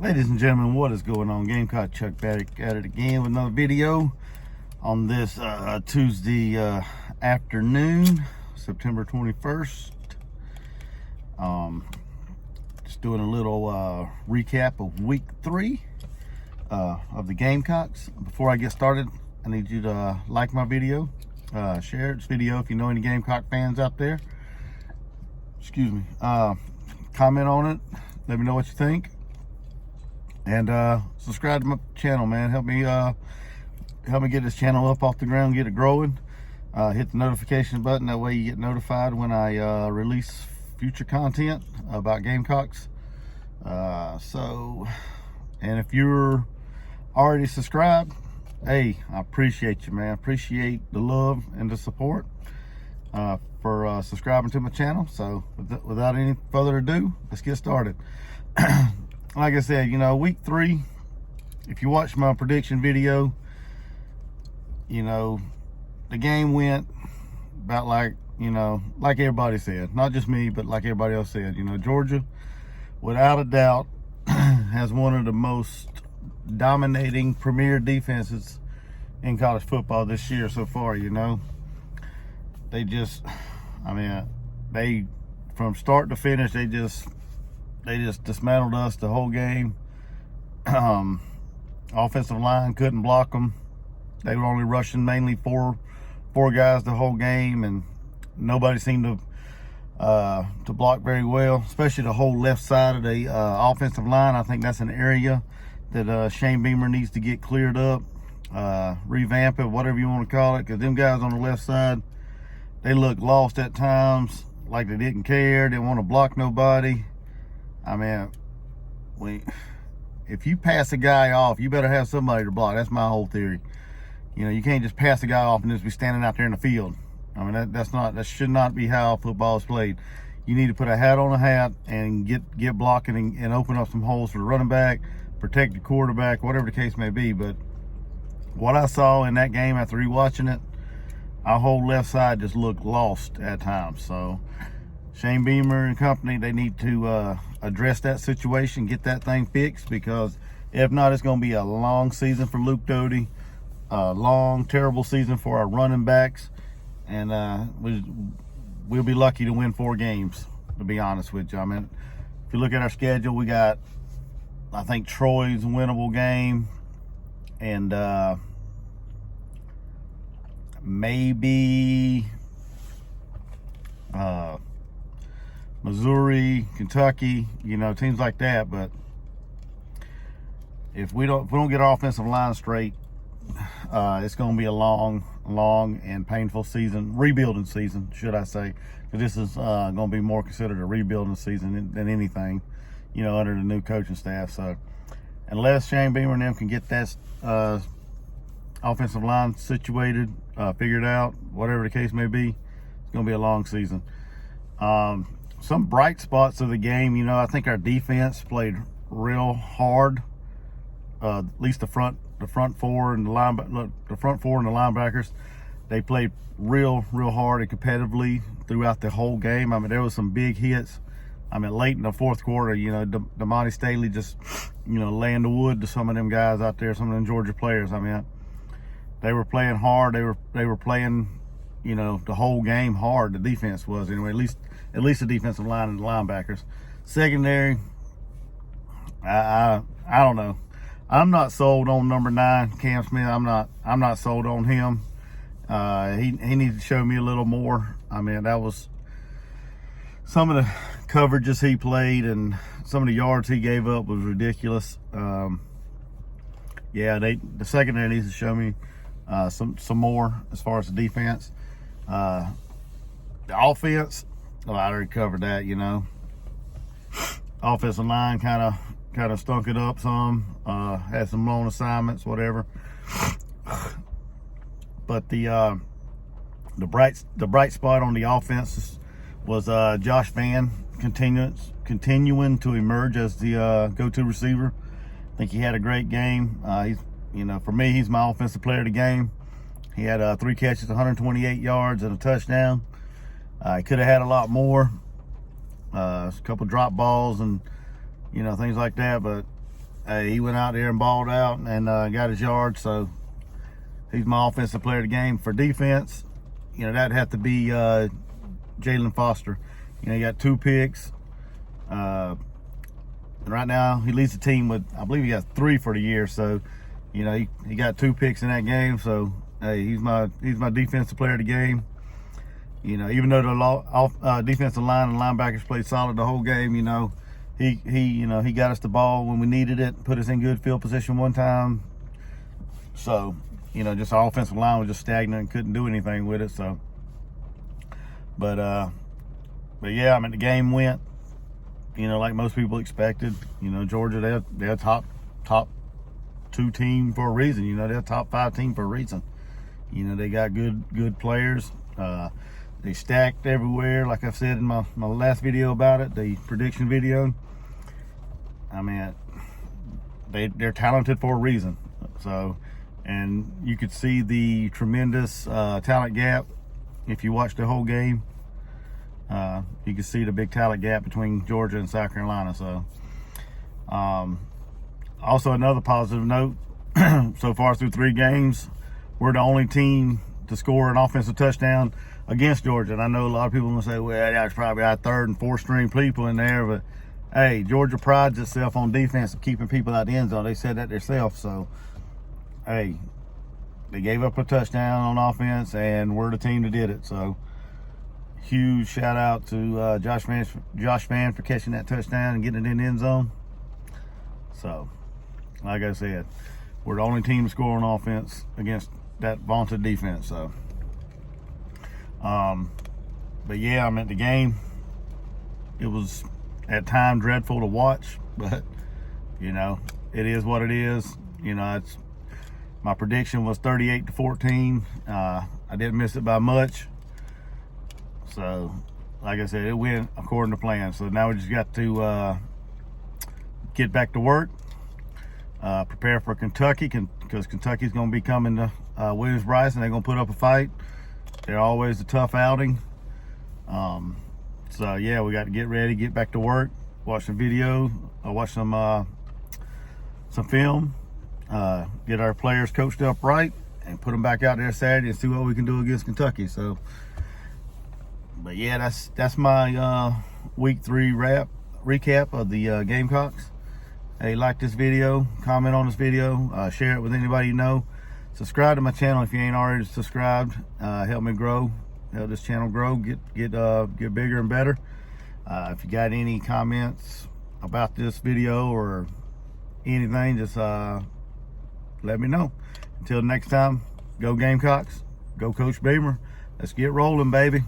Ladies and gentlemen, what is going on? Gamecock Chuck back at it again with another video on this Tuesday afternoon, September 21st. Just doing a little recap of week 3 of the Gamecocks. Before I get started, I need you to like my video, share this video if you know any Gamecock fans out there. Excuse me. Comment on it. Let me know what you think. And subscribe to my channel, man. Help me get this channel up off the ground, get it growing. Hit the notification button, that way you get notified when I release future content about Gamecocks. And if you're already subscribed, hey, I appreciate you, man. Appreciate the love and the support for subscribing to my channel. So without any further ado, let's get started. Like I said, you know, week 3, if you watch my prediction video, you know, the game went about like, you know, like everybody said, not just me, but like everybody else said. You know, Georgia, without a doubt, has one of the most dominating premier defenses in college football this year so far. You know, they just, I mean, they, from start to finish, they just dismantled us the whole game. Offensive line couldn't block them. They were only rushing mainly four guys the whole game, and nobody seemed to block very well, especially the whole left side of the offensive line. I think that's an area that Shane Beamer needs to get cleared up, revamp it, whatever you want to call it, because them guys on the left side, they look lost at times, like they didn't care, didn't want to block nobody. I mean, if you pass a guy off, you better have somebody to block. That's my whole theory. You know, you can't just pass a guy off and just be standing out there in the field. I mean, that should not be how football is played. You need to put a hat on a hat and get blocking and open up some holes for the running back, protect the quarterback, whatever the case may be. But what I saw in that game after rewatching it, our whole left side just looked lost at times. So Shane Beamer and company, they need to address that situation, get that thing fixed, because if not, it's going to be a long season for Luke Doty, a long, terrible season for our running backs, and we'll be lucky to win 4 games, to be honest with you. I mean, if you look at our schedule, we got, I think, Troy's a winnable game, and maybe Missouri, Kentucky, you know, teams like that. But if we don't get our offensive line straight, it's going to be a long and painful season, rebuilding season, should I say, because this is going to be more considered a rebuilding season than anything, you know, under the new coaching staff. So unless Shane Beamer and them can get that offensive line situated, figured out, whatever the case may be, it's going to be a long season. Some bright spots of the game, you know, I think our defense played real hard. At least the front 4 and the linebackers, they played real hard and competitively throughout the whole game. I mean, there was some big hits. I mean, late in the fourth quarter, you know, Damani Staley just, you know, laying the wood to some of them guys out there, some of them Georgia players. I mean, they were playing hard. They were playing, you know, the whole game hard. The defense was, anyway, at least the defensive line and the linebackers. Secondary, I don't know. I'm not sold on number 9, Cam Smith. I'm not sold on him. He needs to show me a little more. I mean, that was some of the coverages he played and some of the yards he gave up was ridiculous. Yeah, the secondary needs to show me some more as far as the defense. The offense, I already covered that, you know. Offensive line kind of stunk it up some, had some lone assignments, whatever. But the bright spot on the offense was Josh Vann continuing to emerge as the go-to receiver. I think he had a great game. He's, you know, for me, he's my offensive player of the game. He had 3 catches, 128 yards, and a touchdown. He could have had a lot more. A couple drop balls and, you know, things like that. But hey, he went out there and balled out and got his yard. So he's my offensive player of the game. For defense, you know, that'd have to be Jalen Foster. You know, he got 2 picks. And right now he leads the team with, I believe he got 3 for the year. So, you know, he got 2 picks in that game. So, hey, he's my defensive player of the game. You know, even though the defensive line and linebackers played solid the whole game, you know, he got us the ball when we needed it, put us in good field position one time. So, you know, just our offensive line was just stagnant and couldn't do anything with it. So, but yeah, I mean, the game went, you know, like most people expected. You know, Georgia, they're top 2 team for a reason. You know, they're a top 5 team for a reason. You know, they got good players. They stacked everywhere, like I said in my last video about it, the prediction video. I mean, they're talented for a reason. So, and you could see the tremendous talent gap if you watch the whole game. You can see the big talent gap between Georgia and South Carolina. So, also another positive note, so far through 3 games, we're the only team to score an offensive touchdown against Georgia. And I know a lot of people will say, well, that's probably our 3rd and 4th string people in there, but hey, Georgia prides itself on defense of keeping people out the end zone. They said that themselves. So, hey, they gave up a touchdown on offense, and we're the team that did it. So, huge shout out to Josh Vann for catching that touchdown and getting it in the end zone. So, like I said, we're the only team to score on offense against that vaunted defense. So, but yeah, I mean, the game, it was at times dreadful to watch, but you know, it is what it is. You know, my prediction was 38-14. I didn't miss it by much. So, like I said, it went according to plan. So now we just got to get back to work, prepare for Kentucky, because Kentucky's going to be coming to Williams-Brice, and they're going to put up a fight. They're always a tough outing. So yeah, we got to get ready, get back to work, watch some video, watch some film, get our players coached up right, and put them back out there Saturday and see what we can do against Kentucky. So, but yeah, that's my week 3 recap of the Gamecocks. Hey, like this video, comment on this video, share it with anybody you know. Subscribe to my channel if you ain't already subscribed. Help me grow, help this channel grow, get bigger and better. If you got any comments about this video or anything, just let me know. Until next time, go Gamecocks, go Coach Beamer. Let's get rolling, baby.